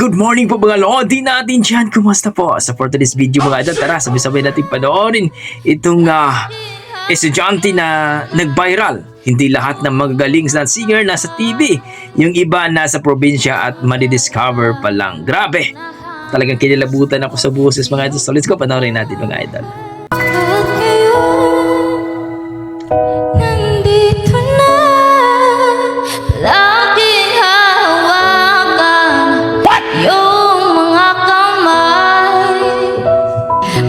Good morning po mga lodi natin dyan. Kumusta po? Sa for today's video mga idol, tara sabay-sabay natin panoorin itong estudyante na nag-viral. Hindi lahat ng magagaling na singer nasa TV. Yung iba nasa probinsya at madidiscover pa lang. Grabe! Talagang kinilabutan ako sa boses mga idol. So let's go, panoorin natin mga idol. Nandito na, laging hawakan yung mga kamay.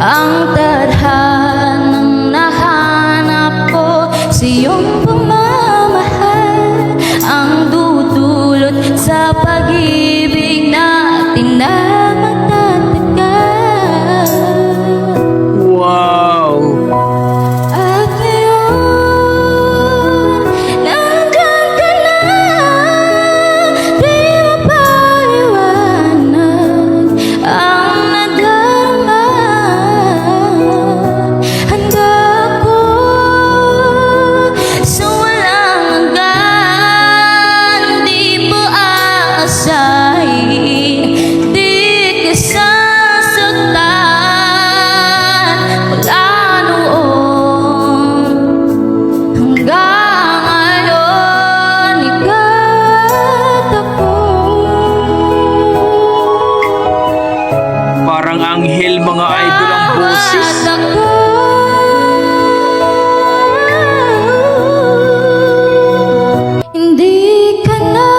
Ang tadhanang nahanap ko sa iyong pagmamahal, ang dudulot sa pag-ibig natin na magtatagal. Wow! At ngayon, nandyan ka na, di mapaliwanag ang nadarama. Handa ko sa walang hanggan, di mo aasahin, di ka sasaktan mula noon hanggang ngayon. Ika't ako. Parang anghel mga idol ang boses. At ako. Hindi ka na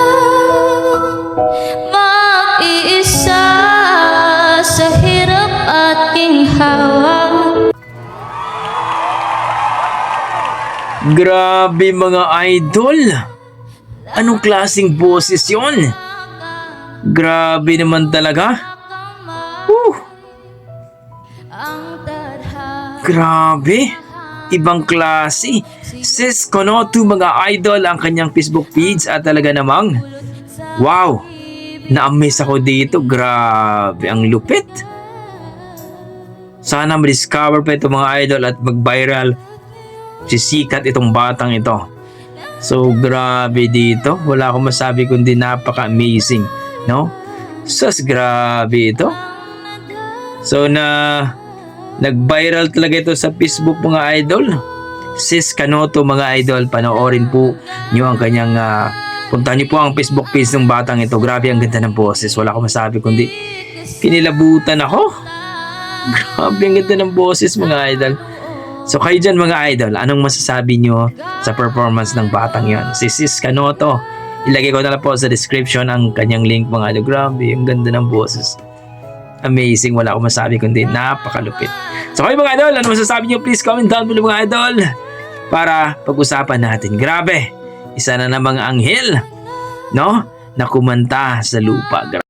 mag-iisa sa hirap at ginhawa. Grabe mga idol! Anong klaseng boses yon? Grabe naman talaga. Grabe! Ibang klase. Sis Konotu mga idol ang kanyang Facebook page at talaga namang wow! Na-amaze ako dito. Grabe, ang lupit. Sana ma-discover pa ito mga idol at mag-viral. Sisikat itong batang ito. So grabe dito. Wala akong masabi kundi napaka-amazing. No? Sus, grabe ito. So nag-viral talaga ito sa Facebook mga idol. Sis Kanoto mga idol, panoorin po nyo ang kanyang puntahan nyo po ang Facebook page ng batang ito. Grabe, ang ganda ng boses. Wala akong masabi kundi kinilabutan ako. Grabe, ang ganda ng boses mga idol. So kayo dyan mga idol, anong masasabi nyo sa performance ng batang yon? Si Sis Kanoto. Ilagay ko na lang po sa description ang kanyang link mga idol. Grabe, ang ganda ng boses. Amazing, wala akong masabi kundi napakalupit. So kayo mga idol, ano masasabi nyo? Please comment down below mga idol para pag-usapan natin. Grabe, isa na namang anghel, no? Na kumanta sa lupa. Grabe.